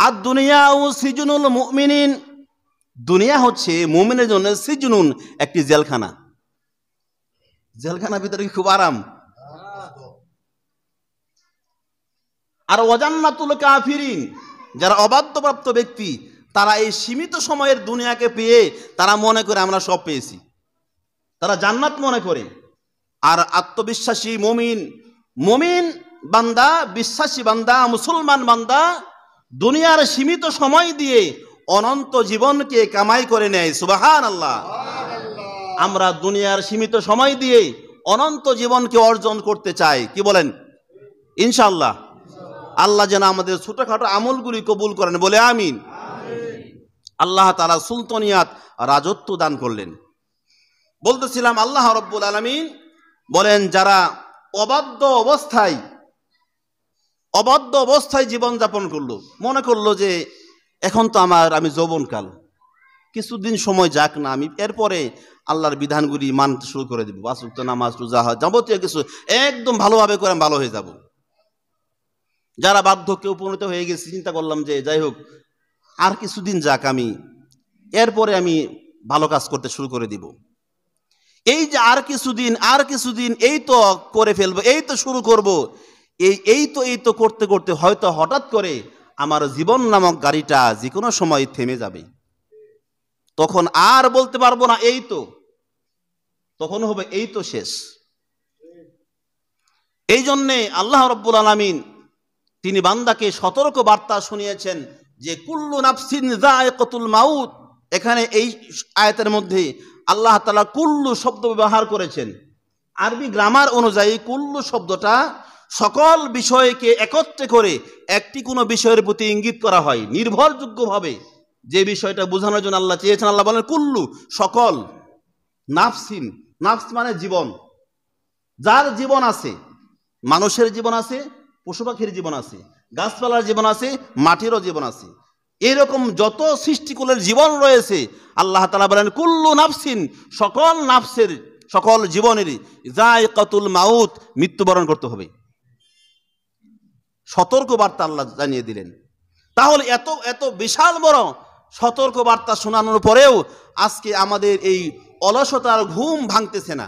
আর দুনিয়া ও সিজনুল মুমিনিন, দুনিয়া হচ্ছে মুমিনের জন্য সিজনুন, একটি জেলখানা। জেলখানার ভিতরে খুব আরাম। আর ওয়াজান্নাতুল কাফিরিন, যারা অবাধ্যপ্রাপ্ত ব্যক্তি, তারা এই সীমিত সময়ের দুনিয়াকে পেয়ে তারা মনে করে আমরা সব পেয়েছি, তারা জান্নাত মনে করে। আর আত্মবিশ্বাসী মুমিন বান্দা, বিশ্বাসী বান্দা, মুসলমান বান্দা দুনিয়ার সীমিত সময় দিয়ে অনন্ত জীবনকে কামাই করে নেয়। সুবহানাল্লাহ। আমরা দুনিয়ার সীমিত সময় দিয়ে অনন্ত জীবনকে অর্জন করতে চাই, কি বলেন? ইনশাআল্লাহ। আল্লাহ যেন আমাদের ছোটখাটো আমলগুলি কবুল করেন, বলে আমিন। আল্লাহ তাআলা সুলতানিয়াত, রাজত্ব দান করলেন। বলতেছিলাম আল্লাহ রাব্বুল আলামিন বলেন, যারা অবাধ্য অবস্থায় জীবন যাপন করলো, মনে করলো যে এখন তো আমি যৌবনকাল, কিছুদিন সময় যাক না, আমি এরপরে আল্লাহর বিধানগুলি মানতে শুরু করে দেবো, পাঁচ ওয়াক্ত নামাজ, রোজা, হজ, যাবতীয় কিছু একদম ভালোভাবে করে আমি ভালো হয়ে যাব। যারা বার্ধক্যে উপনীত হয়ে গেছে, চিন্তা করলাম যে যাই হোক আর কিছুদিন যাক, আমি এরপরে আমি ভালো কাজ করতে শুরু করে দিব। এই যে আর কিছুদিন এই তো করে ফেলবো, এই তো শুরু করব, এই তো করতে করতে হয়তো হঠাৎ করে আমার জীবন নামক গাড়িটা যে কোনো সময় থেমে যাবে। তখন আর বলতে পারবো না এই তো, তখন হবে এই তো শেষ। এই জন্যে আল্লাহ রাব্বুল আলামিন তিনি বান্দাকে সতর্ক বার্তা শুনিয়েছেন যে কুল্লু নাফসিন যায়কাতুল মাউত। এখানে এই আয়াতের মধ্যে আল্লাহ তাআলা কুল্লু শব্দ ব্যবহার করেছেন। আরবি গ্রামার অনুযায়ী কুল্লু শব্দটা সকল বিষয়কে একত্রে করে একটি কোনো বিষয়ের প্রতি ইঙ্গিত করা হয় নির্ভরযোগ্যভাবে। যে বিষয়টা বোঝানোর জন্য আল্লাহ চেয়েছেন, আল্লাহ বলেন কুল্লু, সকল। নাফসিন, নাফস মানে জীবন, যার জীবন আছে, মানুষের জীবন আছে, পশু পাখির জীবন আছে, গাছপালার জীবন আছে, মাটিরও জীবন আছে, এরকম যত সৃষ্টিকুলের জীবন রয়েছে আল্লাহ তাআলা বলেন কুল্লু নাফসিন, সকল নাফসের, সকল জীবনেরই যায়কাতুল মাউত, মৃত্যুবরণ করতে হবে। সতর্ক বার্তা আল্লাহ জানিয়ে দিলেন। তাহলে এত বিশাল বড় সতর্ক বার্তা শোনানোর পরেও আজকে আমাদের এই অলসতার ঘুম ভাঙতেছে না।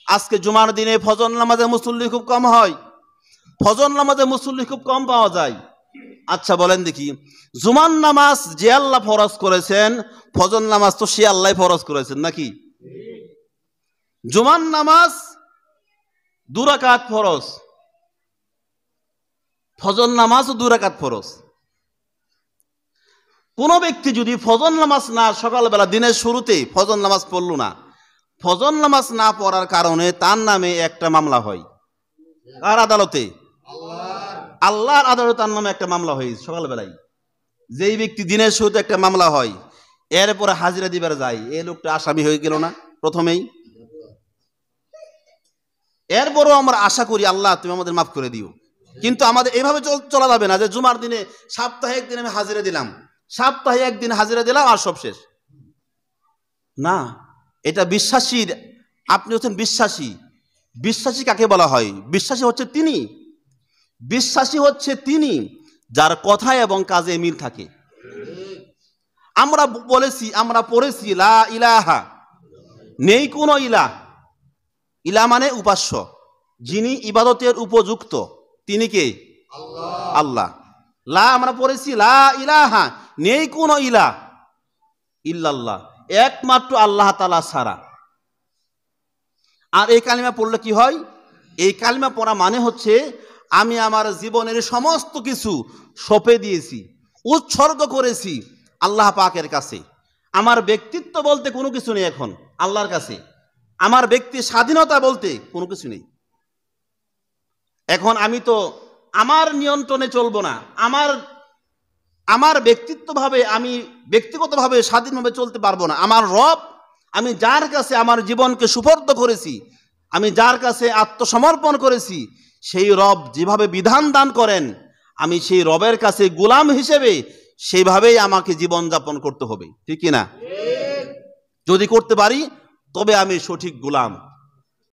আজকে জুমার দিনে ফজর নামাজে মুসল্লি খুব কম হয়, ফজর নামাজে মুসল্লি খুব কম পাওয়া যায়। আচ্ছা বলেন দেখি, জুমার নামাজ যে আল্লাহ ফরজ করেছেন, ফজর নামাজ তো সে আল্লাহ ফরজ করেছেন নাকি? জুমার নামাজ 2 রাকাত ফরজ, ফজর নামাজও 2 রাকাত ফরজ। কোন ব্যক্তি যদি ফজর নামাজ না, সকালবেলা দিনের শুরুতে ফজর নামাজ পড়ল না, ফজর নামাজ না পড়ার কারণে তার নামে একটা মামলা হয়। কার আদালতে? আল্লাহর আদালতে তার নামে একটা মামলা হয় সকালবেলায়। যেই ব্যক্তি দিনের শুরুতে একটা মামলা হয়, এরপরে হাজিরা দিবার যায়, এই লোকটা আসামি হয়ে গেল না প্রথমেই? এরপরও আমরা আশা করি আল্লাহ তুমি আমাদের মাফ করে দিও। কিন্তু আমাদের এইভাবে চলা যাবে না যে জুমার দিনে সপ্তাহে একদিন আমি হাজিরা দিলাম, সপ্তাহে একদিন হাজিরা দিলাম আর সব শেষ। না, এটা বিশ্বাসীর, আপনি হচ্ছেন বিশ্বাসী। বিশ্বাসী কাকে বলা হয়? বিশ্বাসী হচ্ছে তিনি যার কথা এবং কাজে মিল থাকে। আমরা পড়েছি লা ইলাহা, নেই কোনো ইলাহ। ইলাহ মানে উপাস্য, যিনি ইবাদতের উপযুক্ত, তিনি কে? আল্লাহ। লা আমরা পড়েছি লা ইলাহা, নেই কোনো ইলাহ ইল্লাল্লাহ, একমাত্র আল্লাহ তাআলা ছাড়া। আর এই কালিমা পড়লে কি হয়? এই কালিমা পড়া মানে হচ্ছে আমি আমার জীবনের সমস্ত কিছু সঁপে দিয়েছি, উৎসর্গ করেছি আল্লাহ পাকের কাছে। আমার ব্যক্তিত্ব বলতে কোনো কিছু নেই এখন আল্লাহর কাছে, আমার ব্যক্তি স্বাধীনতা বলতে কোনো কিছু নেই। এখন আমি তো আমার নিয়ন্ত্রণে চলবো না, আমার ব্যক্তিগতভাবে স্বাধীনভাবে চলতে পারবো না। আমার রব, আমি যার কাছে আমার জীবনকে সুপর্দ করেছি, আমি যার কাছে আত্মসমর্পণ করেছি, সেই রব যেভাবে বিধান দান করেন, আমি সেই রবের কাছে গোলাম হিসেবে সেইভাবেই আমাকে জীবন যাপন করতে হবে, ঠিক কিনা? যদি করতে পারি তবে আমি সঠিক গোলাম।